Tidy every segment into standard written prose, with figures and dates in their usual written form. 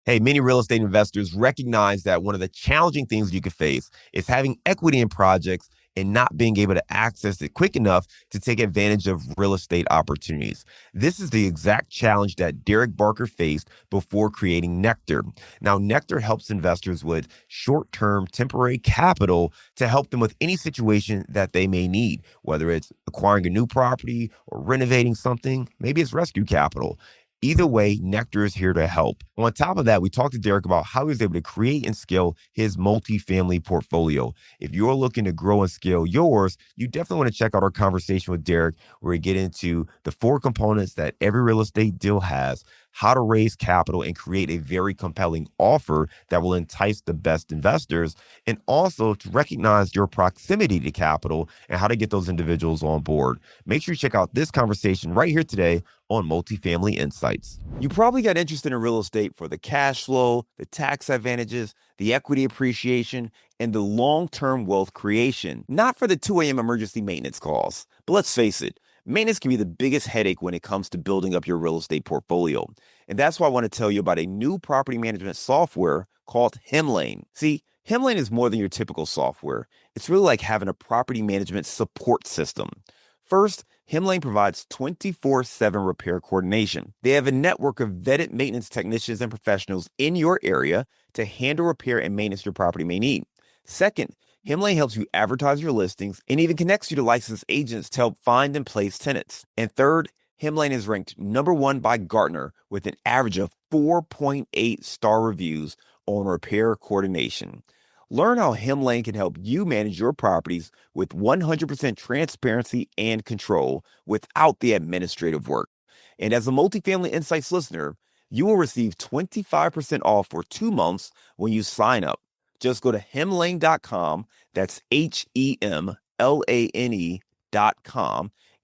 Hey, many real estate investors recognize that one of the challenging things you could face is having equity in projects and not being able to access it quick enough to take advantage of real estate opportunities. This is the exact challenge that Derrick Barker faced before creating Nectar. Now, Nectar helps investors with short-term temporary capital to help them with any situation that they may need, whether it's acquiring a new property or renovating something, maybe it's rescue capital. Either way, Nectar is here to help. On top of that, we talked to Derrick about how he was able to create and scale his multifamily portfolio. If you're looking to grow and scale yours, you definitely want to check out our conversation with Derrick, where we get into the four components that every real estate deal has, how to raise capital and create a very compelling offer that will entice the best investors, and also to recognize your proximity to capital and how to get those individuals on board. Make sure you check out this conversation right here today on Multifamily Insights. You probably got interested in real estate for the cash flow, the tax advantages, the equity appreciation, and the long-term wealth creation, not for the 2 a.m. emergency maintenance calls. But let's face it, maintenance can be the biggest headache when it comes to building up your real estate portfolio. And that's why I want to tell you about a new property management software called Hemlane. See, Hemlane is more than your typical software. It's really like having a property management support system. First, Hemlane provides 24/7 repair coordination. They have a network of vetted maintenance technicians and professionals in your area to handle repair and maintenance your property may need. Second, Hemlane helps you advertise your listings and even connects you to licensed agents to help find and place tenants. And third, Hemlane is ranked #1 by Gartner with an average of 4.8 star reviews on repair coordination. Learn how Hemlane can help you manage your properties with 100% transparency and control without the administrative work. And as a Multifamily Insights listener, you will receive 25% off for 2 months when you sign up. Just go to hemlane.com, that's HEMLANE.com,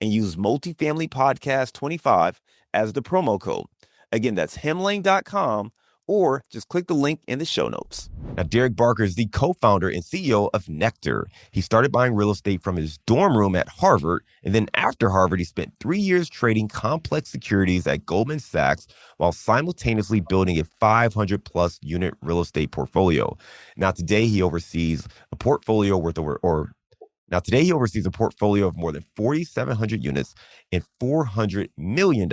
and use Multifamily Podcast 25 as the promo code. Again, that's hemlane.com, or just click the link in the show notes. Now, Derrick Barker is the co-founder and CEO of Nectar. He started buying real estate from his dorm room at Harvard, and then after Harvard, he spent 3 years trading complex securities at Goldman Sachs while simultaneously building a 500-plus unit real estate portfolio. Now, today he oversees a portfolio worth Today he oversees a portfolio of more than 4,700 units and $400 million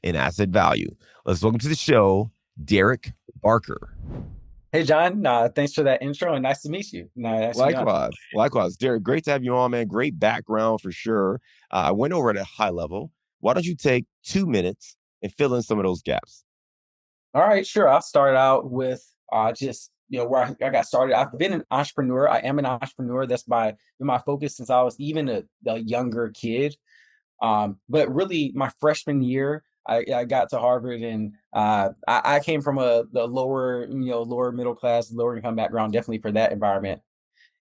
in asset value. Let's welcome to the show, Derrick Barker. Hey, John. Thanks for that intro and nice to meet you. Likewise. Derrick, great to have you on, man. Great background for sure. I went over at a high level. Why don't you take 2 minutes and fill in some of those gaps? All right, sure. I'll start out with just where I got started. I've been an entrepreneur. I am an entrepreneur. That's been my focus since I was even a younger kid. But really, my freshman year, I got to Harvard, and I came from the lower middle class, lower income background, definitely for that environment.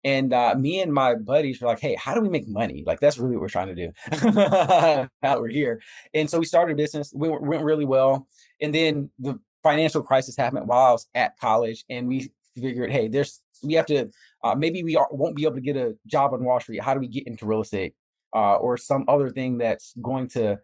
And me and my buddies were like, "Hey, how do we make money? Like, that's really what we're trying to do. Now we're here." And so we started a business. Went really well, and then the financial crisis happened while I was at college, and we figured, "Hey, we have to maybe won't be able to get a job on Wall Street. How do we get into real estate or some other thing that's going to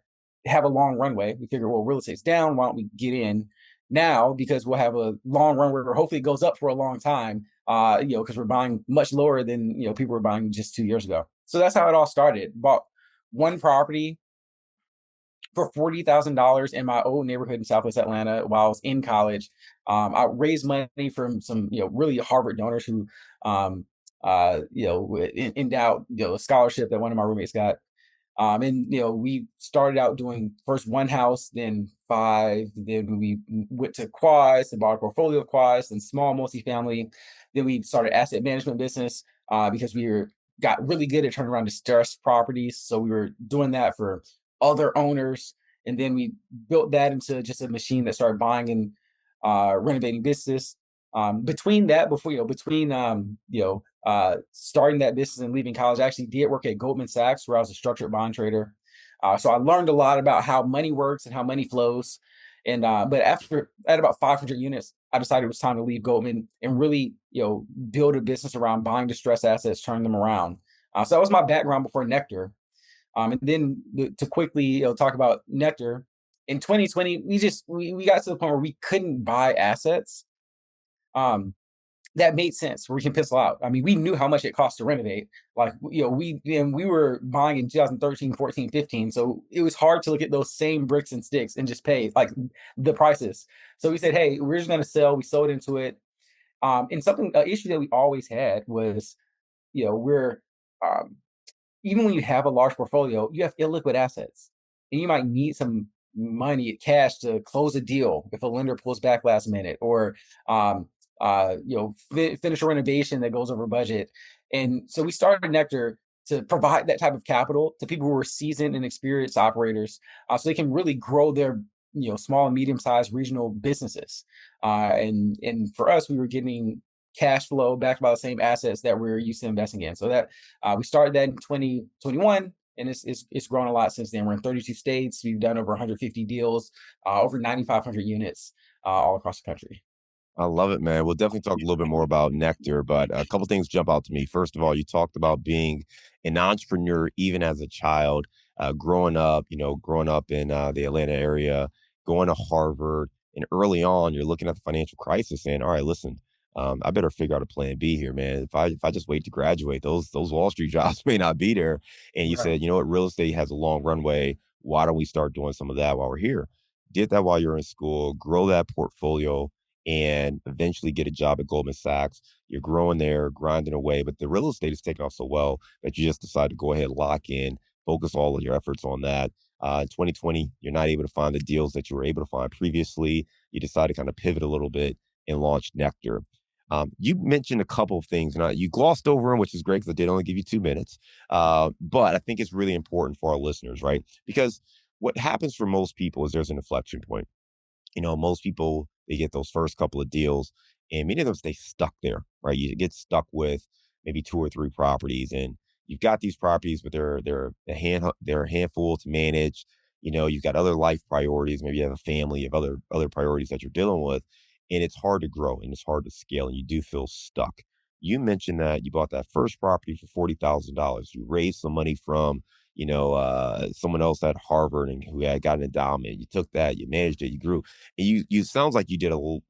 have a long runway?" We figured, well, real estate's down. Why don't we get in now, because we'll have a long runway where hopefully it goes up for a long time, because we're buying much lower than people were buying just 2 years ago. So that's how it all started. Bought one property for $40,000 in my old neighborhood in Southwest Atlanta while I was in college. I raised money from some really Harvard donors who endowed a scholarship that one of my roommates got. And we started out doing first one house, then five, then we went to quads and bought a portfolio of quads and small multifamily. Then we started asset management business because got really good at turning around distressed properties. So we were doing that for other owners, and then we built that into just a machine that started buying and renovating business. Between starting that business and leaving college, I actually did work at Goldman Sachs, where I was a structured bond trader. So I learned a lot about how money works and how money flows. And but at about 500 units, I decided it was time to leave Goldman and really, build a business around buying distressed assets, turning them around. So that was my background before Nectar. And then to quickly talk about Nectar. in 2020, we got to the point where we couldn't buy assets um, that made sense where we can pencil out. I mean, we knew how much it cost to renovate. Like, we were buying in 2013, 14, 15. So it was hard to look at those same bricks and sticks and just pay like the prices. So we said, hey, we're just going to sell. We sold into it. And an issue that we always had was, we're um, even when you have a large portfolio, you have illiquid assets, and you might need some money, cash, to close a deal if a lender pulls back last minute, or um, finish a renovation that goes over budget. And so we started Nectar to provide that type of capital to people who are seasoned and experienced operators, so they can really grow their small and medium sized regional businesses. And for us, we were getting cash flow backed by the same assets that we're used to investing in. So that we started that in 2021, and it's grown a lot since then. We're in 32 states. We've done over 150 deals, over 9,500 units all across the country. I love it, man. We'll definitely talk a little bit more about Nectar, but a couple things jump out to me. First of all, you talked about being an entrepreneur even as a child, growing up in the Atlanta area, going to Harvard, and early on, you're looking at the financial crisis, saying, "All right, listen, I better figure out a plan B here, man. If I just wait to graduate, those Wall Street jobs may not be there." And you Right. said, you know what, real estate has a long runway. Why don't we start doing some of that while we're here? Did that while you're in school, grow that portfolio, and eventually get a job at Goldman Sachs. You're growing there, grinding away, but the real estate is taking off so well that you just decide to go ahead, lock in, focus all of your efforts on that. In 2020, you're not able to find the deals that you were able to find previously. You decide to kind of pivot a little bit and launch Nectar. You mentioned a couple of things, and you glossed over them, which is great because I did only give you 2 minutes. But I think it's really important for our listeners, right? Because what happens for most people is there's an inflection point. Most people, they get those first couple of deals and many of them stay stuck there, right? You get stuck with maybe two or three properties and you've got these properties, but they're a handful to manage. You've got other life priorities. Maybe you have a family, you have other priorities that you're dealing with, and it's hard to grow and it's hard to scale and you do feel stuck. You mentioned that you bought that first property for $40,000. You raised some money from someone else at Harvard and who had got an endowment. You took that, you managed it, you grew. And you sounds like you did a little,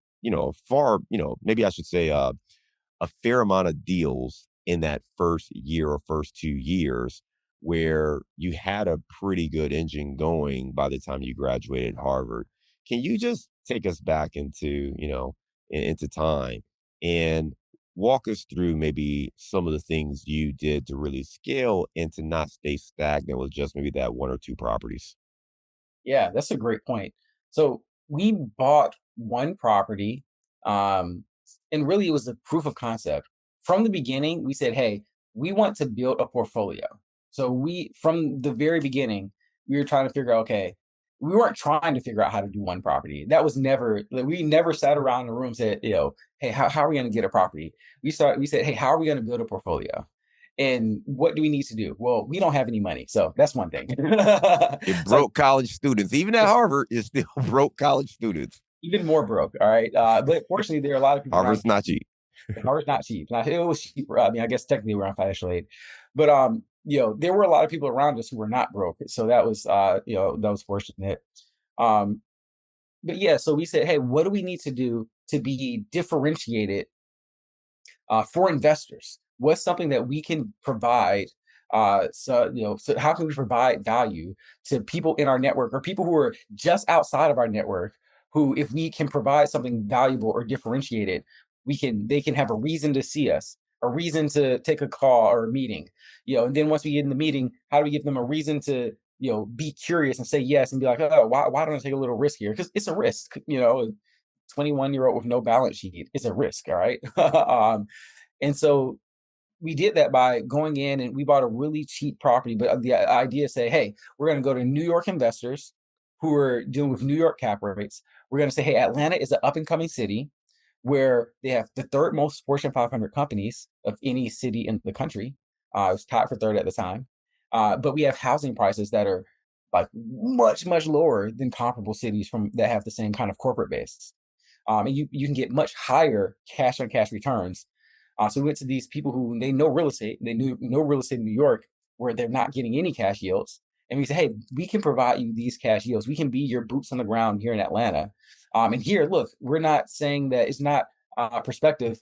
far, maybe I should say a fair amount of deals in that first year or first 2 years where you had a pretty good engine going by the time you graduated Harvard. Can you just take us back into, into time and walk us through maybe some of the things you did to really scale and to not stay stagnant with just maybe that one or two properties? Yeah, that's a great point. So we bought one property, um, and really it was a proof of concept. From the beginning, we said, "Hey, we want to build a portfolio." So from the very beginning, we were trying to figure out, okay, we weren't trying to figure out how to do one property. That was never, like, we never sat around in a room and said, "Hey, how are we going to get a property?" We said, "Hey, how are we going to build a portfolio? And what do we need to do?" Well, we don't have any money. So that's one thing. It So broke college students. Even at Harvard, it still broke college students. even more broke, all right? But fortunately, there are a lot of people around. Harvard's not cheap. Harvard's not cheap. Now, it was cheap. I mean, I guess technically we're on financial aid, but there were a lot of people around us who were not broke. So that was fortunate. Um, but yeah, so we said, hey, what do we need to do to be differentiated for investors? What's something that we can provide? So how can we provide value to people in our network or people who are just outside of our network? Who, if we can provide something valuable or differentiated, they can have a reason to see us, a reason to take a call or a meeting. And then once we get in the meeting, how do we give them a reason to be curious and say yes and be like, oh, why don't I take a little risk here? Because it's a risk. 21-year-old with no balance sheet is a risk. All right. And so we did that by going in and we bought a really cheap property. But the idea is say, hey, we're going to go to New York investors who are dealing with New York cap rates. We're going to say, hey, Atlanta is an up and coming city where they have the third most Fortune 500 companies of any city in the country. It was tied for third at the time. But we have housing prices that are like much, much lower than comparable cities from that have the same kind of corporate base. And you can get much higher cash on cash returns. So we went to these people who they know real estate. They know real estate in New York, where they're not getting any cash yields. And we say, hey, we can provide you these cash yields. We can be your boots on the ground here in Atlanta. And here, look, we're not saying that it's not perspective.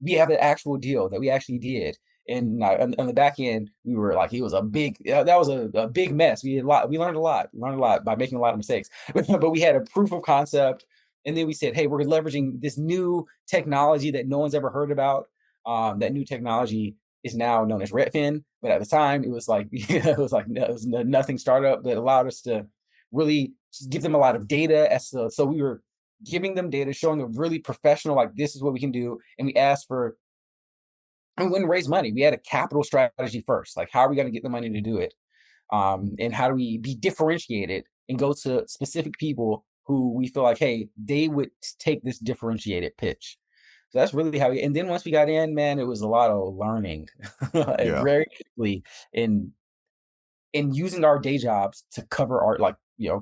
We have an actual deal that we actually did. And on the back end, we were like, it was a big, that was a big mess. We had a lot, we learned a lot by making a lot of mistakes, but we had a proof of concept. And then we said, hey, we're leveraging this new technology that no one's ever heard about. That new technology is now known as Redfin, but at the time it was like it was like it was nothing startup that allowed us to really give them a lot of data as to, so we were giving them data, showing a really professional like this is what we can do, and we asked for and we wouldn't raise money. We had a capital strategy first, like how are we going to get the money to do it, and how do we be differentiated and go to specific people who we feel like hey they would take this differentiated pitch. So that's really how we and then once we got in, man, it was a lot of learning and Yeah. very quickly in using our day jobs to cover our like, Yeah.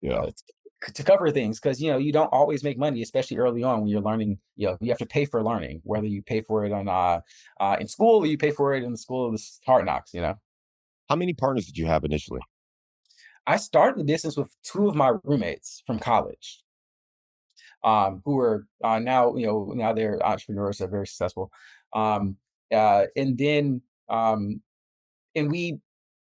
to cover things because you don't always make money, especially early on when you're learning, you have to pay for learning, whether you pay for it on in school or you pay for it in the school of the hard knocks. How many partners did you have initially? I started the business with two of my roommates from college, who are now now they're entrepreneurs, they're very successful. Um, and then and we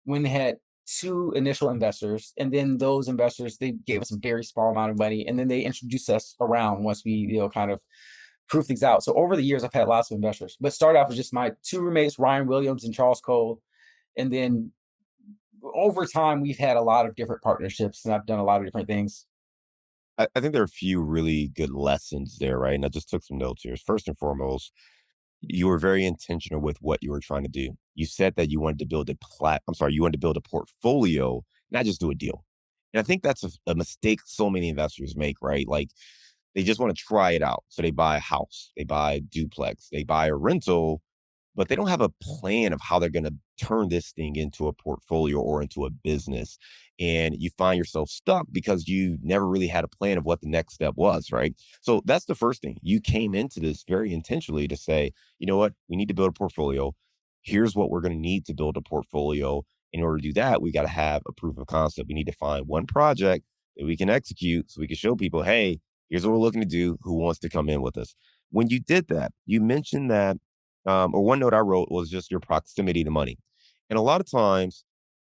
when they had two initial investors, and then those investors they gave us a very small amount of money, and then they introduced us around once we kind of prove things out. So over the years, I've had lots of investors, but started off with just my two roommates, Ryan Williams and Charles Cole, and then over time we've had a lot of different partnerships, and I've done a lot of different things. I think there are a few really good lessons there, right? And I just took some notes here. First and foremost, you were very intentional with what you were trying to do. You said that you wanted to build a I'm sorry, you wanted to build a portfolio, not just do a deal. And I think that's a mistake so many investors make, right? Like they just want to try it out. So they buy a house, they buy a duplex, they buy a rental, but they don't have a plan of how they're going to turn this thing into a portfolio or into a business. And you find yourself stuck because you never really had a plan of what the next step was, right? So that's the first thing. You came into this very intentionally to say, you know what, we need to build a portfolio. Here's what we're going to need to build a portfolio. In order to do that, we got to have a proof of concept. We need to find one project that we can execute so we can show people, hey, here's what we're looking to do. Who wants to come in with us? When you did that, you mentioned that or one note I wrote was just your proximity to money. And a lot of times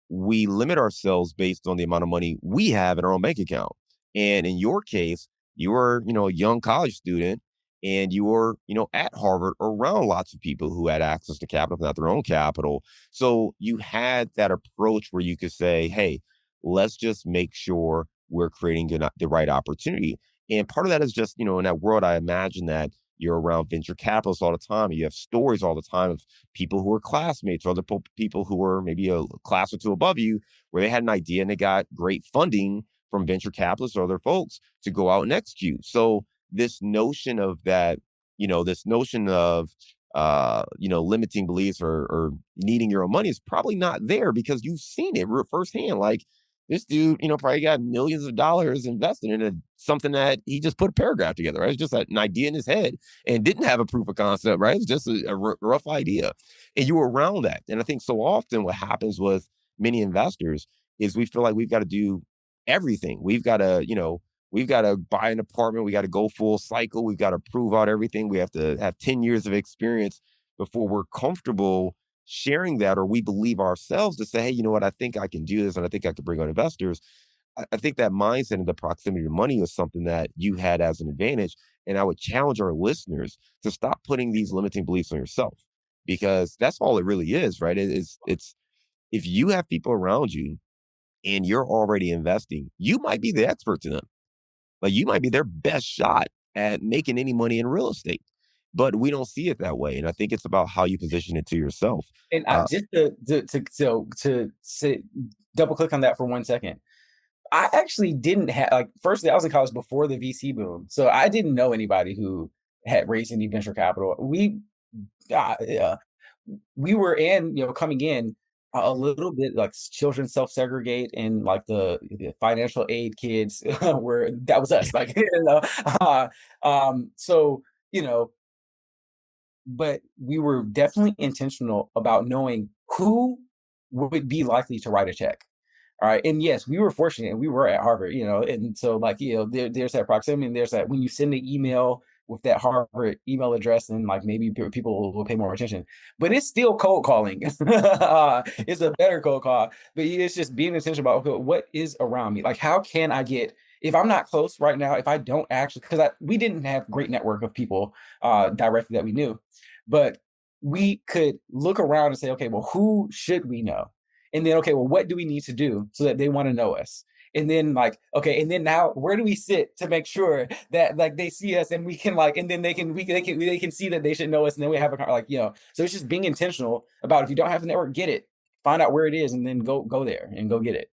we limit ourselves based on the amount of money we have in our own bank account. And in your case, you were, a young college student and you were, at Harvard around lots of people who had access to capital, if not their own capital. So you had that approach where you could say, hey, let's just make sure we're creating the right opportunity. And part of that is just, in that world, I imagine that you're around venture capitalists all the time. And you have stories all the time of people who are classmates or other people who were maybe a class or two above you, where they had an idea and they got great funding from venture capitalists or other folks to go out and execute. So this notion of that, this notion of limiting beliefs or needing your own money is probably not there because you've seen it firsthand. Like this dude, probably got millions of dollars invested in something that he just put a paragraph together. Right? It's just an idea in his head and didn't have a proof of concept. Right? It's just a rough idea, and you were around that. And I think so often what happens with many investors is we feel like we've got to do everything. We've got to buy an apartment. We got to go full cycle. We've got to prove out everything. We have to have 10 years of experience before we're comfortable sharing that, or we believe ourselves to say, hey, you know what? I think I can do this and I think I can bring on investors. I think that mindset and the proximity to money is something that you had as an advantage. And I would challenge our listeners to stop putting these limiting beliefs on yourself because that's all it really is, right? It's if you have people around you and you're already investing, you might be the expert to them. Like you might be their best shot at making any money in real estate. But we don't see it that way. And I think it's about how you position it to yourself. And I Uh, just to say, double click on that for 1 second. I actually didn't have like firstly, I was in college before the VC boom, so I didn't know anybody who had raised any venture capital. Yeah, we were in, coming in a little bit like children self-segregate and like the financial aid kids were that was us, like uh, so you know, but we were definitely intentional about knowing who would be likely to write a check. All right. And yes, we were fortunate and we were at Harvard, and so like, there's that proximity and there's that when you send an email with that Harvard email address and like maybe people will pay more attention. But it's still cold calling. It's a better cold call. But it's just being intentional about, okay, what is around me? Like how can I get if I'm not close right now, if I don't actually because we didn't have great network of people directly that we knew, but we could look around and say, okay, well, who should we know? And then, okay, well, what do we need to do so that they want to know us? And then like, okay, and then now where do we sit to make sure that like they see us and we can like, and then they can see that they should know us. And then we have so it's just being intentional about if you don't have the network, get it, find out where it is and then go there and go get it.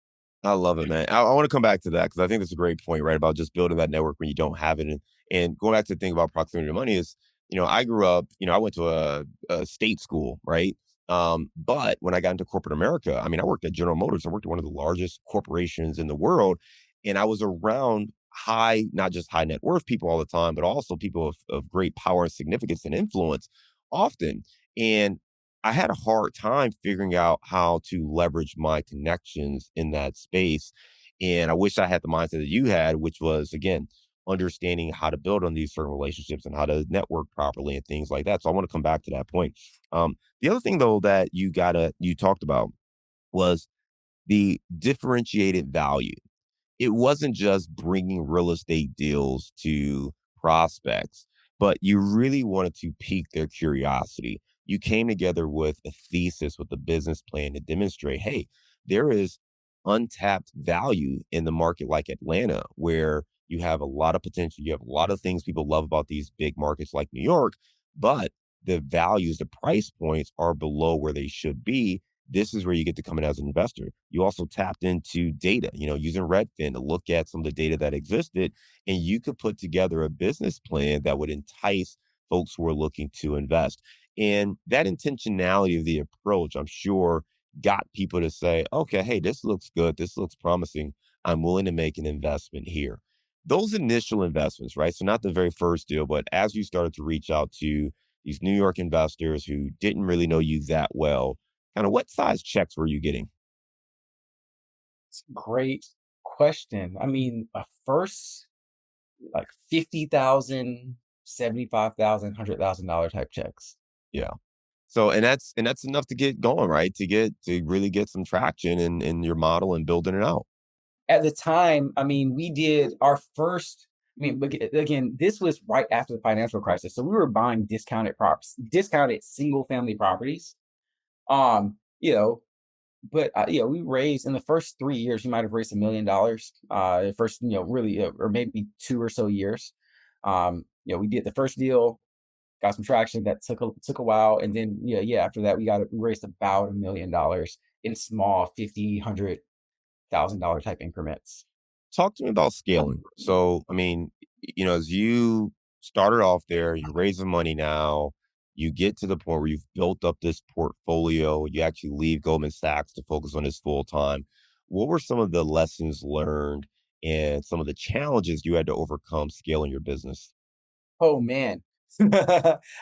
I love it, man. I want to come back to that because I think that's a great point, right? About just building that network when you don't have it. And going back to the thing about proximity to money is, I grew up, I went to a state school, right? But when I got into corporate America, I mean, I worked at General Motors. I worked at one of the largest corporations in the world. And I was around not just high net worth people all the time, but also people of great power and significance and influence often. And I had a hard time figuring out how to leverage my connections in that space. And I wish I had the mindset that you had, which was, again, understanding how to build on these certain relationships and how to network properly and things like that. So I want to come back to that point. The other thing, though, that you talked about was the differentiated value. It wasn't just bringing real estate deals to prospects, but you really wanted to pique their curiosity. You came together with a thesis, with a business plan to demonstrate, hey, there is untapped value in the market like Atlanta, where you have a lot of potential. You have a lot of things people love about these big markets like New York, but the values, the price points are below where they should be. This is where you get to come in as an investor. You also tapped into data, using Redfin to look at some of the data that existed, and you could put together a business plan that would entice folks who are looking to invest. And that intentionality of the approach, I'm sure, got people to say, okay, hey, this looks good. This looks promising. I'm willing to make an investment here. Those initial investments, right? So, not the very first deal, but as you started to reach out to these New York investors who didn't really know you that well, kind of what size checks were you getting? It's a great question. I mean, a first like 50,000, 75,000, $100,000 type checks. Yeah. So, and that's enough to get going, right? To really get some traction in your model and building it out. At the time, I mean, we did our first again, this was right after the financial crisis. So we were buying discounted single family properties. Um, you know, but we raised in the first 3 years, we might have raised $1 million. The first, really, or maybe 2 or so years. We did the first deal, got some traction. That took a while, and then after that, we raised about $1 million in small 50, $100,000 type increments. Talk to me about scaling. So, I mean, as you started off there, you're raising money now, you get to the point where you've built up this portfolio, you actually leave Goldman Sachs to focus on this full time. What were some of the lessons learned and some of the challenges you had to overcome scaling your business? Oh man.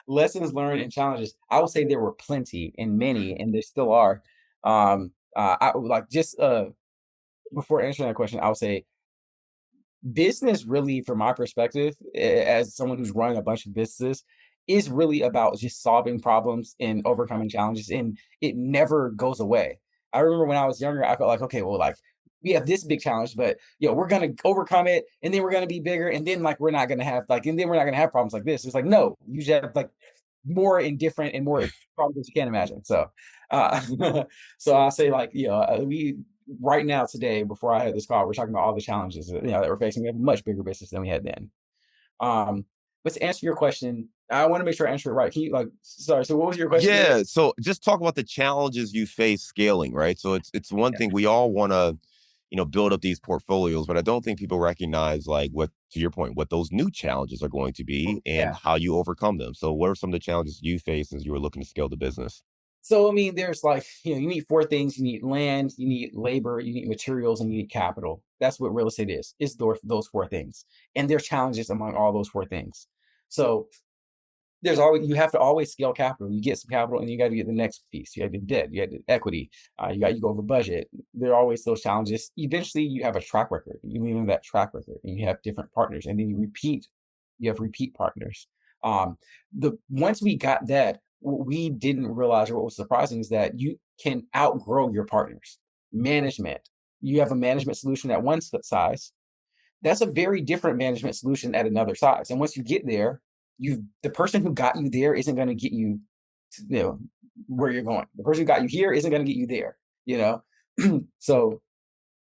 Lessons learned and challenges. I would say there were plenty and many, and there still are. I would like just before answering that question, I would say business really, from my perspective, as someone who's running a bunch of businesses, is really about just solving problems and overcoming challenges, and it never goes away. I remember when I was younger, I felt like, okay, well, like we have this big challenge, but we're gonna overcome it, and then we're gonna be bigger, and then like we're not gonna have like, and then we're not gonna have problems like this. It's like no, you just have like more and different and more problems you can't imagine. So, uh, so I'll say like, we right now today before I had this call, we're talking about all the challenges that we're facing. We have a much bigger business than we had then. Um, but to answer your question, I want to make sure I answer it right. Can you like, sorry. So what was your question again? Yeah, so just talk about the challenges you face scaling, right? So it's one Yeah. thing we all want to, build up these portfolios, but I don't think people recognize like what to your point, what those new challenges are going to be and Yeah. how you overcome them. So what are some of the challenges you faced as you were looking to scale the business? So I mean, there's like, you need four things. You need land, you need labor, you need materials, and you need capital. That's what real estate is. It's those four things. And there's challenges among all those four things. So there's always, you have to always scale capital. You get some capital and you got to get the next piece. You have the debt, you have the equity, you go over budget. There are always those challenges. Eventually you have a track record. You lean on that track record and you have different partners, and then you have repeat partners. The Once we got that, what we didn't realize, or what was surprising, is that you can outgrow your partners. Management. You have a management solution at one size, that's a very different management solution at another size. And once you get there, the person who got you there isn't going to get you to, where you're going. The person who got you here isn't going to get you there. You know, so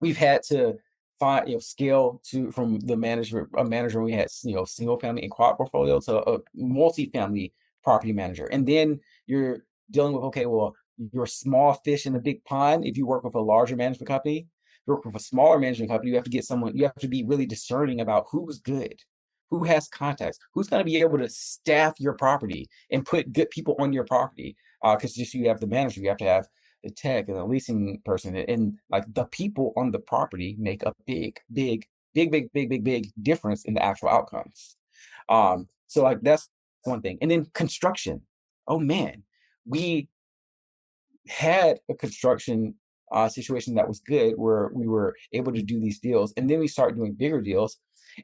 we've had to find, scale to from the manager a manager we had, single family and quad portfolio, to a multifamily property manager. And then you're dealing with, okay, well, you're a small fish in a big pond. If you work with a larger management company, you work with a smaller management company, you have to get someone, you have to be really discerning about who's good, who has contacts, who's going to be able to staff your property and put good people on your property. Because just, you have the manager, you have to have the tech and the leasing person, and like the people on the property make a big difference in the actual outcomes. So like that's one thing. And then construction. Oh man, we had a construction situation that was good, where we were able to do these deals, and then we started doing bigger deals,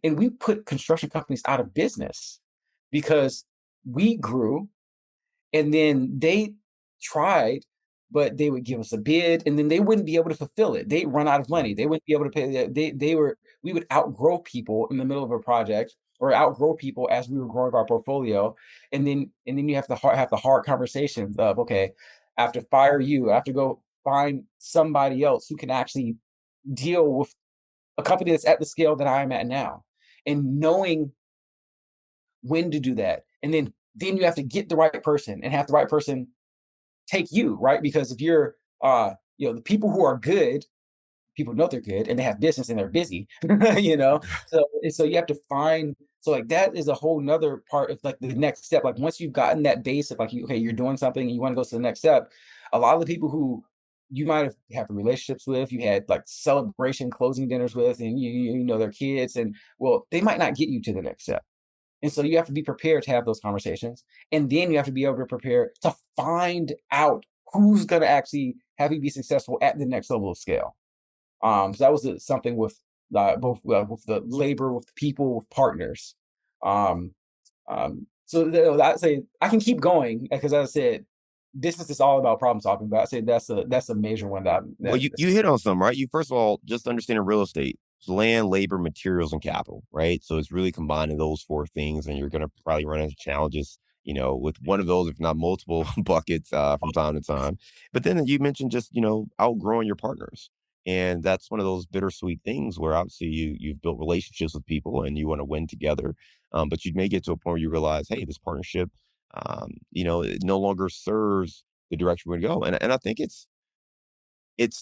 and we put construction companies out of business because we grew, and then they tried, but they would give us a bid, and then they wouldn't be able to fulfill it. They'd run out of money. They wouldn't be able to pay. We would outgrow people in the middle of a project, or outgrow people as we were growing our portfolio, and then you have to have the hard conversations of, okay, I have to fire you. I have to go find somebody else who can actually deal with a company that's at the scale that I am at now, and knowing when to do that, and then you have to get the right person and have the right person take you, right? Because if you're, the people who are good, people know they're good and they have business and they're busy, you know? So you have to find, so like that is a whole nother part of like the next step. Like once you've gotten that base of like, okay, you're doing something and you want to go to the next step, a lot of the people who you might have relationships with, you had like celebration closing dinners with, and you know their kids, and well, they might not get you to the next step. And so you have to be prepared to have those conversations. And then you have to be able to prepare to find out who's going to actually have you be successful at the next level of scale. So that was something with both, with the labor, with the people, with partners. Um, I'd say I can keep going because, as I said, business is all about problem solving. But I say that's a major one Well, you hit on some, right? You first of all, just understanding real estate, it's land, labor, materials, and capital, right? So it's really combining those four things, and you're going to probably run into challenges, with one of those, if not multiple buckets, from time to time. But then you mentioned just, outgrowing your partners, and that's one of those bittersweet things where obviously you've built relationships with people and you want to win together, but you may get to a point where you realize, hey, this partnership, it no longer serves the direction we're going to go, and I think it's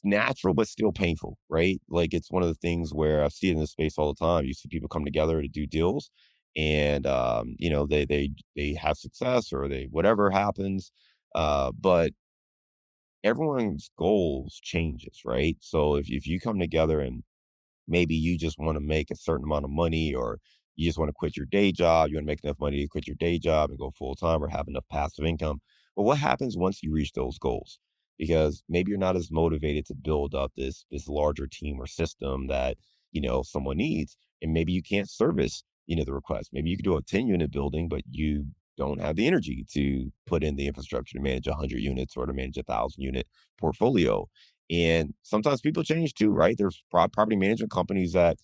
natural, but still painful, right? Like it's one of the things where I see it in this space all the time. You see people come together to do deals, and they have success, or they whatever happens, but everyone's goals changes, right? So if you come together and maybe you just want to make a certain amount of money, or you just want to quit your day job, you want to make enough money to quit your day job and go full time, or have enough passive income. But what happens once you reach those goals? Because maybe you're not as motivated to build up this larger team or system that, someone needs. And maybe you can't service, the request. Maybe you could do a 10-unit building, but you don't have the energy to put in the infrastructure to manage 100 units, or to manage 1,000 unit portfolio. And sometimes people change too, right? There's property management companies that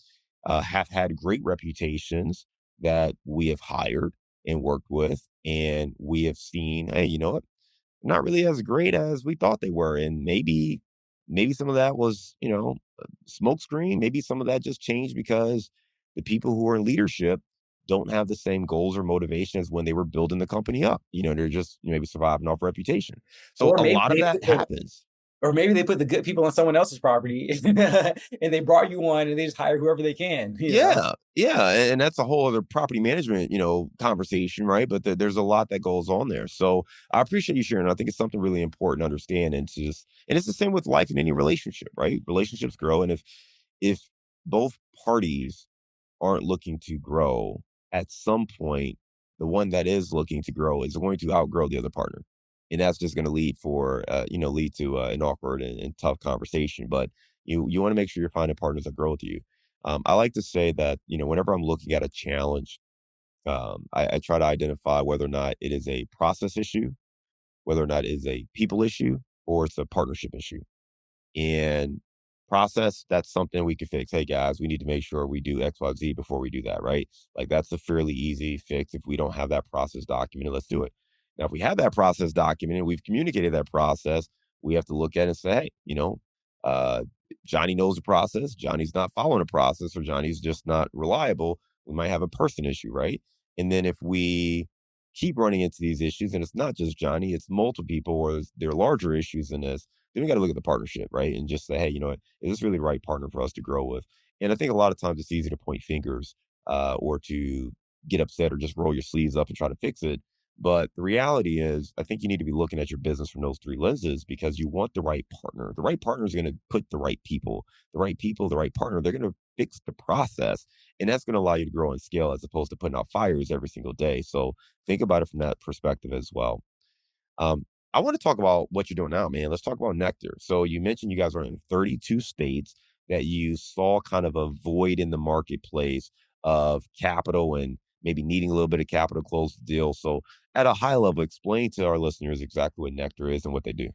have had great reputations that we have hired and worked with, and we have seen, hey, you know what? Not really as great as we thought they were, and maybe some of that was, smokescreen. Maybe some of that just changed because the people who are in leadership don't have the same goals or motivation as when they were building the company up. They're just maybe surviving off reputation. So or a maybe lot of they that put the happens. or maybe they put the good people on someone else's property, and they brought you on, and they just hire whoever they can. Yeah, yeah, and that's a whole other property management, conversation, right? But there's a lot that goes on there. So I appreciate you sharing. I think it's something really important to understand, and it's the same with life in any relationship, right? Relationships grow, and if both parties aren't looking to grow, at some point the one that is looking to grow is going to outgrow the other partner, and that's just going to lead to an awkward and tough conversation. But you want to make sure you're finding partners that grow with you. I like to say that whenever I'm looking at a challenge, I try to identify whether or not it is a process issue, whether or not it is a people issue, or it's a partnership issue. And process, that's something we can fix. Hey guys, we need to make sure we do XYZ before we do that, right? Like that's a fairly easy fix. If we don't have that process documented, let's do it. Now, if we have that process documented, we've communicated that process, we have to look at it and say, hey, uh, Johnny knows the process. Johnny's not following the process, or Johnny's just not reliable. We might have a person issue, right? And then if we keep running into these issues, and it's not just Johnny, it's multiple people, or there are larger issues in this, then we got to look at the partnership, right? And just say, hey, you know what? Is this really the right partner for us to grow with? And I think a lot of times it's easy to point fingers or to get upset or just roll your sleeves up and try to fix it. But the reality is, I think you need to be looking at your business from those three lenses because you want the right partner. The right partner is going to put the right people, the right partner. They're going to fix the process. And that's going to allow you to grow and scale as opposed to putting out fires every single day. So think about it from that perspective as well. Um, I want to talk about what you're doing now, man. Let's talk about Nectar. So you mentioned you guys are in 32 states, that you saw kind of a void in the marketplace of capital and maybe needing a little bit of capital to close the deal. So at a high level, explain to our listeners exactly what Nectar is and what they do.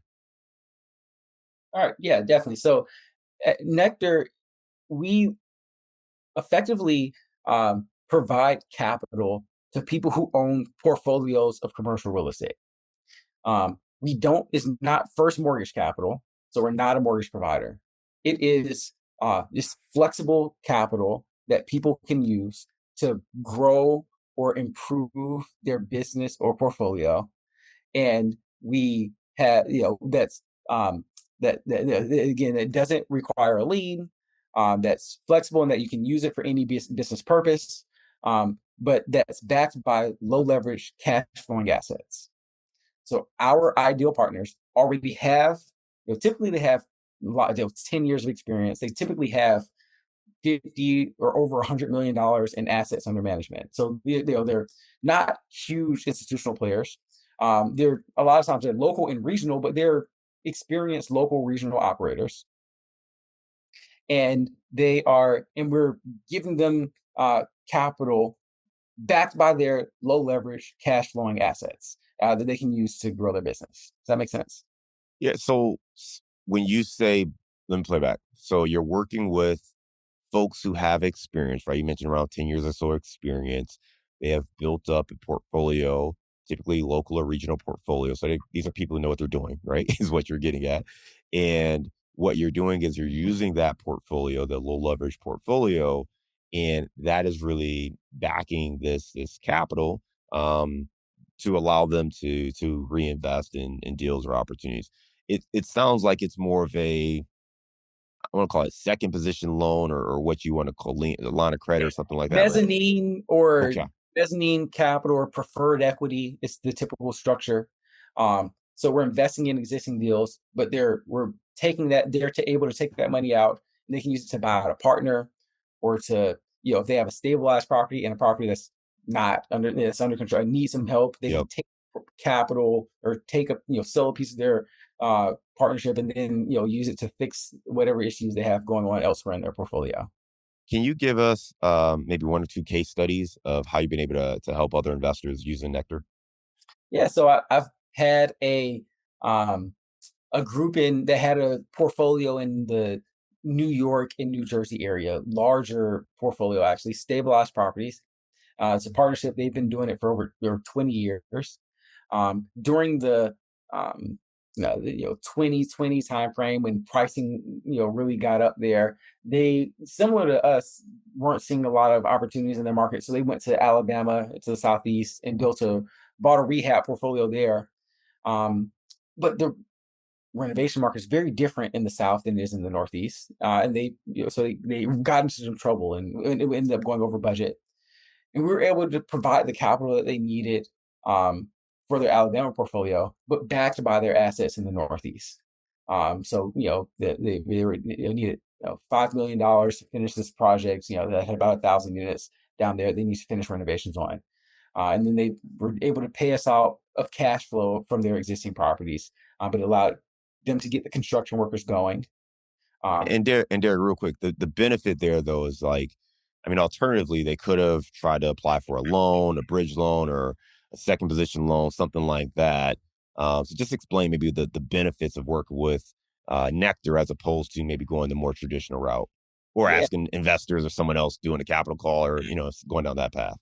All right, yeah, definitely. So at Nectar, we effectively provide capital to people who own portfolios of commercial real estate. We don't It's not first mortgage capital, so we're not a mortgage provider. It is just flexible capital that people can use to grow or improve their business or portfolio. And we have, that's again, it doesn't require a lien. That's flexible and that you can use it for any business purpose. But that's backed by low leverage cash flowing assets. So our ideal partners already have, typically they have a lot, 10 years of experience. They typically have 50 or over $100 million in assets under management. So they're not huge institutional players. They're a lot of times they're local and regional, but they're experienced local regional operators. And we're giving them capital backed by their low leverage cash flowing assets that they can use to grow their business. Does that make sense? Yeah. So when you say, let me play back. So you're working with folks who have experience, right? You mentioned around 10 years or so experience. They have built up a portfolio, typically local or regional portfolio. So these are people who know what they're doing, right? Is what you're getting at. And what you're doing is you're using that portfolio, the low leverage portfolio, and that is really backing this capital um, to allow them to reinvest in deals or opportunities. It sounds like it's more of I want to call it second position loan, or what you want to call a line of credit or something like that, right? Mezzanine or Okay. mezzanine capital or preferred equity is the typical structure. So we're investing in existing deals, but we're taking that they're able to take that money out and they can use it to buy out a partner or to, if they have a stabilized property and a property that's under control and needs some help, they can Yep. take capital or sell a piece of their partnership and then use it to fix whatever issues they have going on elsewhere in their portfolio. Can you give us maybe one or two case studies of how you've been able to help other investors using Nectar? Yeah, so I've had um, a group that had a portfolio in the New York and New Jersey area, larger portfolio actually, stabilized properties. It's a partnership. They've been doing it for over 20 years. During the 2020 timeframe when pricing really got up there, they, similar to us, weren't seeing a lot of opportunities in their market. So they went to Alabama, to the southeast, and bought a rehab portfolio there. Um, but the renovation market is very different in the South than it is in the Northeast. And they got into some trouble and it ended up going over budget. And we were able to provide the capital that they needed um, for their Alabama portfolio, but backed by their assets in the Northeast. So they needed $5 million to finish this project. That had about 1,000 units down there. They need to finish renovations on. And then they were able to pay us out of cash flow from their existing properties, but it allowed them to get the construction workers going. Um, And Derek, real quick, the benefit there though is like, I mean, alternatively, they could have tried to apply for a loan, a bridge loan, or a second position loan, something like that. So just explain maybe the benefits of working with Nectar as opposed to maybe going the more traditional route, or yeah. asking investors or someone else doing a capital call, or going down that path.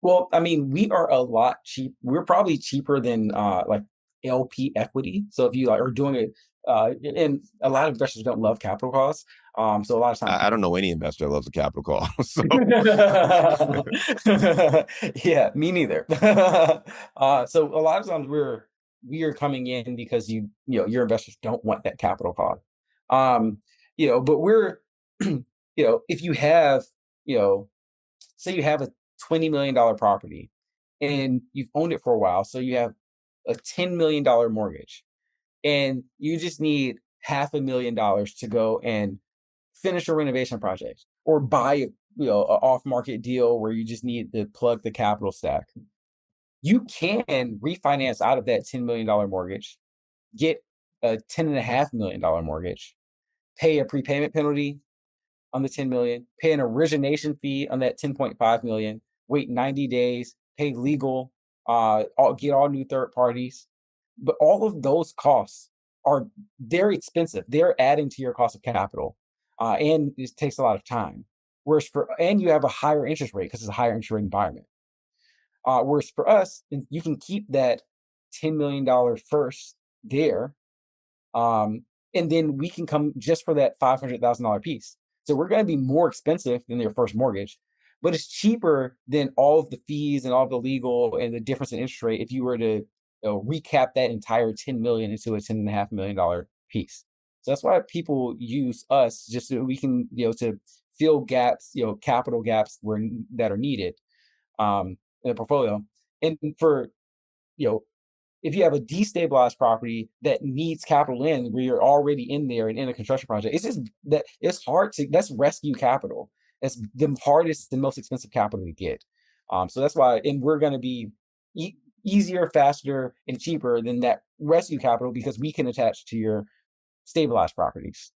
Well, I mean, we are a lot cheap. We're probably cheaper than like LP equity. So if you like are doing it, and a lot of investors don't love capital calls. So a lot of times I don't people know any investor that loves a capital call. So Yeah, me neither. So a lot of times we are coming in because your investors don't want that capital call. Um, but we're if you have, you know, say you have a $20 million property and you've owned it for a while, so you have a $10 million mortgage and you just need $500,000 to go and finish a renovation project or buy a off market deal where you just need to plug the capital stack. You can refinance out of that $10 million mortgage, get a $10.5 million mortgage, pay a prepayment penalty on the 10 million, pay an origination fee on that 10.5 million, wait 90 days, pay legal, get all new third parties. But all of those costs are very expensive. They're adding to your cost of capital. And it takes a lot of time. Whereas and you have a higher interest rate because it's a higher interest rate environment. Whereas for us, you can keep that $10 million first there, and then we can come just for that $500,000 piece. So we're going to be more expensive than their first mortgage, but it's cheaper than all of the fees and all of the legal and the difference in interest rate if you were to recap that entire 10 million into a $10.5 million piece. So that's why people use us just so we can to fill gaps, capital gaps that are needed in the portfolio. And for you know if you have a destabilized property that needs capital in where you're already in there and in a construction project, it's just that it's hard to that's rescue capital. It's the hardest and most expensive capital to get. So that's why, and we're going to be easier, faster, and cheaper than that rescue capital because we can attach to your stabilized properties.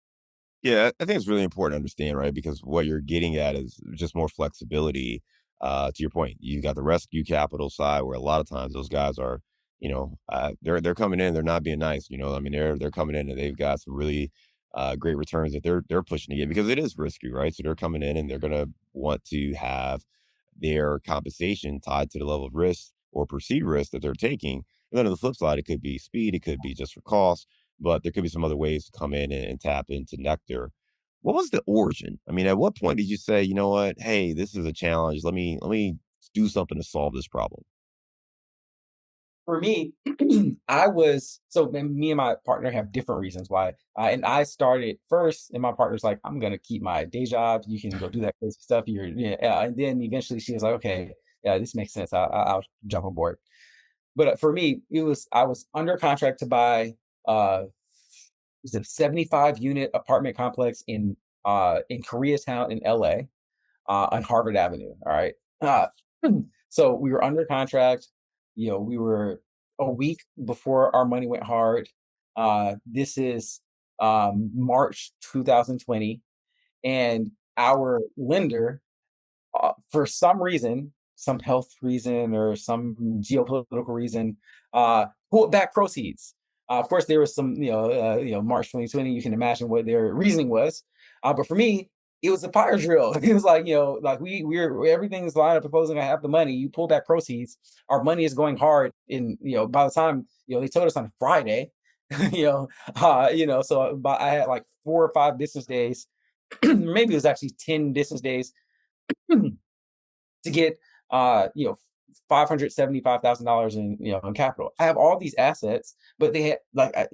Yeah, I think it's really important to understand, right? Because what you're getting at is just more flexibility. To your point, you got the rescue capital side where a lot of times those guys are, they're coming in, they're not being nice. I mean, they're coming in and they've got some really great returns that they're pushing to get because it is risky, right? So they're coming in and they're gonna want to have their compensation tied to the level of risk or perceived risk that they're taking. And then on the flip side, it could be speed, it could be just for cost, but there could be some other ways to come in and tap into Nectar. What was the origin? I mean, at what point did you say, you know what, hey, this is a challenge. Let me do something to solve this problem? For me, me and my partner have different reasons why. And I started first, and my partner's like, I'm gonna keep my day job. You can go do that crazy stuff. And then eventually she was like, okay, yeah, this makes sense. I'll jump on board. But for me, I was under contract to buy was a 75 unit apartment complex in Koreatown in LA on Harvard Avenue. All right. So we were under contract. We were a week before our money went hard. This is March 2020, and our lender, for some reason, some health reason or some geopolitical reason, pulled back proceeds. Of course, there was some, March 2020. You can imagine what their reasoning was. But for me, it was a fire drill. It was like, like we're everything's lined up, proposing. I have the money. You pull back proceeds. Our money is going hard. In by the time they told us on Friday, I had like 4 or 5 business days. Maybe it was actually 10 business days to get $575,000 in capital. I have all these assets, but they had like I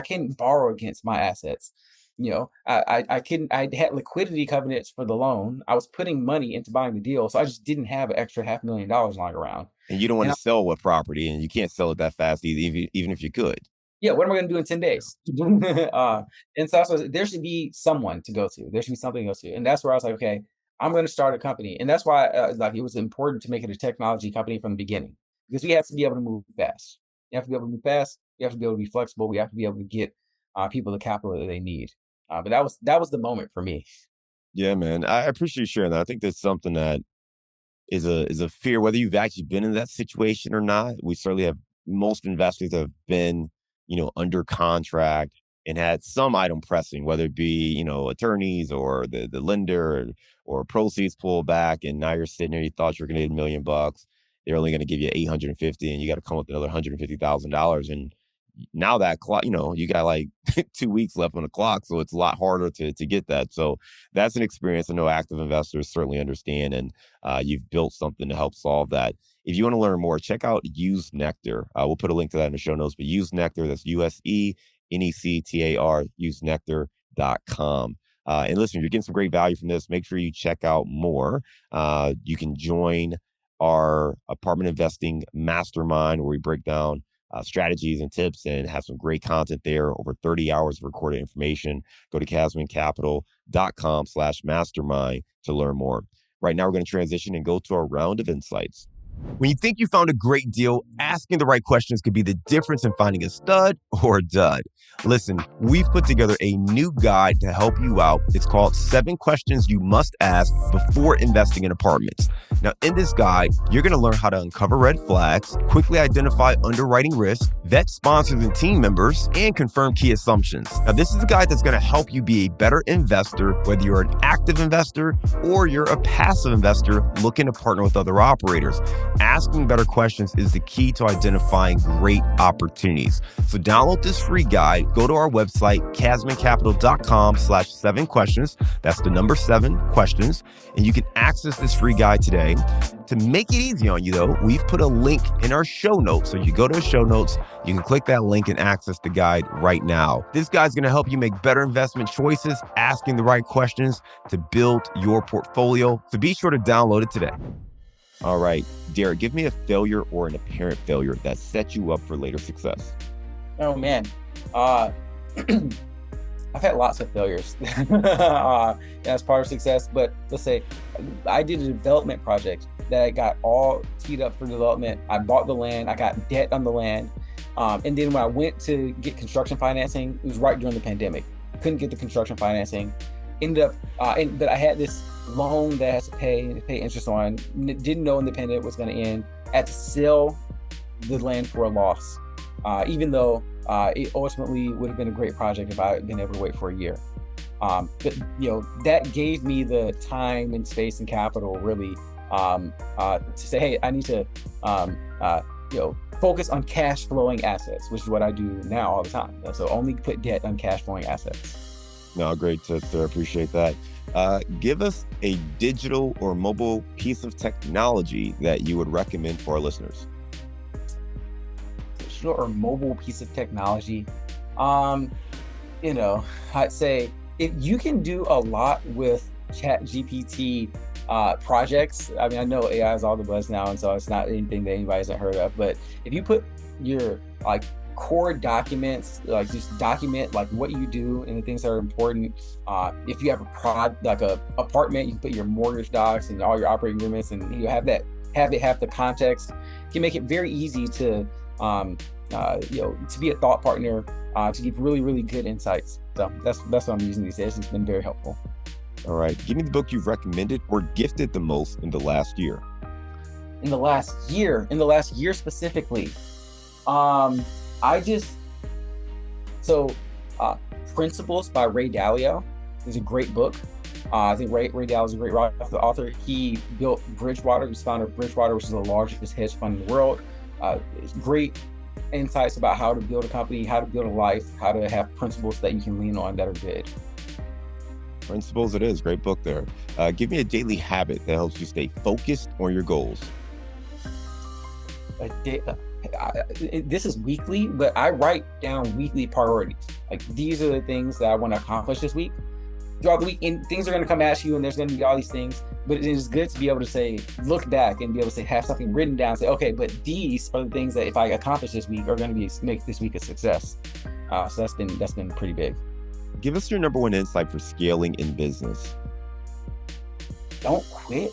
can't borrow against my assets. I had liquidity covenants for the loan. I was putting money into buying the deal, so I just didn't have an extra $500,000 lying around. And you don't want And to sell what property, and you can't sell it that fast either, even if you could. yeah, what am I going to do in 10 Yeah. days? And so there should be someone to go to. There should be something to go to. And that's where I was like, okay, I'm going to start a company. And that's why like it was important to make it a technology company from the beginning, because we have to be able to move fast. You have to be able to move fast. You have to be able to be flexible. We have to be able to get people the capital that they need. But that was the moment for me. Yeah, man. I appreciate you sharing that. I think that's something that is a fear, whether you've actually been in that situation or not. We certainly have most investors have been, under contract and had some item pressing, whether it be, attorneys or the lender or proceeds pulled back. And now you're sitting there, you thought you were gonna get $1 million. They're only gonna give you 850 and you got to come up with another $150,000. And now that clock, you got like 2 weeks left on the clock. So it's a lot harder to get that. So that's an experience I know active investors certainly understand. And you've built something to help solve that. If you want to learn more, check out Use Nectar. We'll put a link to that in the show notes, but Use Nectar, that's USENECTAR, usenectar.com. And listen, you're getting some great value from this. Make sure you check out more. You can join our apartment investing mastermind where we break down strategies and tips and have some great content there. Over 30 hours of recorded information. Go to casmoncapital.com/mastermind to learn more. Right now, we're going to transition and go to our round of insights. When you think you found a great deal, asking the right questions could be the difference in finding a stud or a dud. Listen, we've put together a new guide to help you out. It's called 7 Questions You Must Ask Before Investing in Apartments. Now, in this guide, you're going to learn how to uncover red flags, quickly identify underwriting risk, vet sponsors and team members, and confirm key assumptions. Now, this is a guide that's going to help you be a better investor, whether you're an active investor or you're a passive investor looking to partner with other operators. Asking better questions is the key to identifying great opportunities. So download this free guide. Go to our website, casmoncapital.com/7 questions. That's the number 7 questions. And you can access this free guide today. To make it easy on you, though, we've put a link in our show notes. So you go to the show notes, you can click that link and access the guide right now. This guide's going to help you make better investment choices, asking the right questions to build your portfolio. So be sure to download it today. All right, Derrick, give me a failure or an apparent failure that set you up for later success. Oh man, I've had lots of failures as part of success. But let's say I did a development project that I got all teed up for development. I bought the land, I got debt on the land, and then when I went to get construction financing, it was right during the pandemic. I couldn't get the construction financing. Ended up, but I had this loan that I had to pay interest on. Didn't know when the pandemic was going to end. I had to sell the land for a loss, even though it ultimately would have been a great project if I had been able to wait for a year. But that gave me the time and space and capital really to say, hey, I need to focus on cash flowing assets, which is what I do now all the time. So only put debt on cash flowing assets. No, great tips there. Appreciate that. Give us a digital or mobile piece of technology that you would recommend for our listeners. Digital or mobile piece of technology. I'd say if you can do a lot with ChatGPT projects. I mean, I know AI is all the buzz now, and so it's not anything that anybody hasn't heard of. But if you put your core documents, just document what you do and the things that are important. If you have a apartment, you can put your mortgage docs and all your operating agreements, and you have the context. You can make it very easy to be a thought partner, to give really, really good insights. So that's what I'm using these days. It's been very helpful. All right, give me the book you've recommended or gifted the most in the last year. In the last year specifically. Principles by Ray Dalio is a great book. I think Ray Dalio is a great author. He built Bridgewater. He's founder of Bridgewater, which is the largest hedge fund in the world. Great insights about how to build a company, how to build a life, how to have principles that you can lean on that are good. Principles it is. Great book there. Give me a daily habit that helps you stay focused on your goals. This is weekly, but I write down weekly priorities. These are the things that I want to accomplish this week. Throughout the week, and things are going to come at you, and there's going to be all these things. But it is good to be able to look back and be able to have something written down. Say, okay, but these are the things that if I accomplish this week are going to make this week a success. So that's been pretty big. Give us your number one insight for scaling in business. don't quit.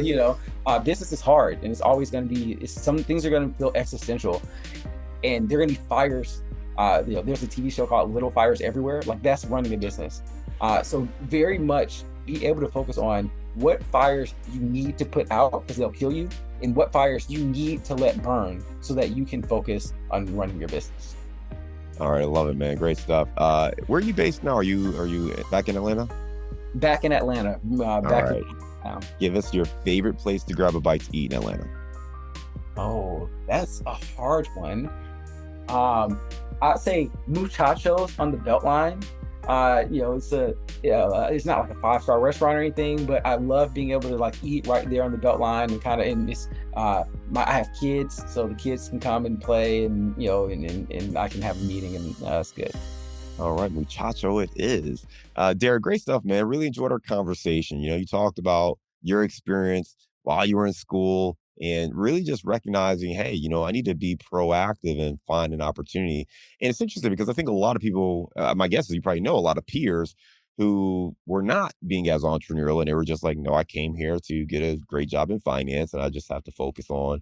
You know, business is hard, and it's always going to be. Some things are going to feel existential, and there are going to be fires. You know, there's a TV show called Little Fires Everywhere. Like that's running a business. So very much be able to focus on what fires you need to put out because they'll kill you, and what fires you need to let burn so that you can focus on running your business. All right, I love it, man. Great stuff. Where are you based now? Are you back in Atlanta? Back in Atlanta, All back in right. town. Give us your favorite place to grab a bite to eat in Atlanta. Oh, that's a hard one. Um, I'd say Muchachos on the Beltline. You know, it's not like a five-star restaurant or anything, but I love being able to like eat right there on the Beltline and kind of in this. I have kids, so the kids can come and play, and you know, and I can have a meeting, and that's good. All right, muchacho, it is. Derek, great stuff, man. Really enjoyed our conversation. You talked about your experience while you were in school and really just recognizing, hey, I need to be proactive and find an opportunity. And it's interesting because I think a lot of people, my guess is you probably know a lot of peers who were not being as entrepreneurial and they were just like, no, I came here to get a great job in finance and I just have to focus on,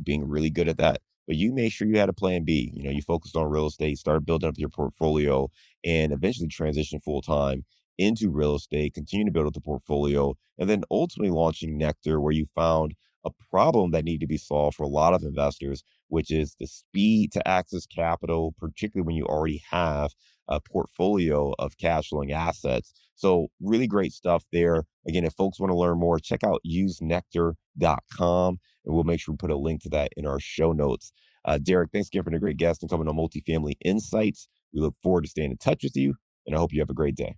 being really good at that. But you made sure you had a plan B. You focused on real estate, started building up your portfolio, and eventually transition full time into real estate, continue to build up the portfolio, and then ultimately launching Nectar, where you found a problem that needed to be solved for a lot of investors, which is the speed to access capital, particularly when you already have a portfolio of cash flowing assets. So, really great stuff there. Again, if folks want to learn more, check out usenectar.com, and we'll make sure we put a link to that in our show notes. Derek, thanks again for a great guest and coming on Multifamily Insights. We look forward to staying in touch with you, and I hope you have a great day.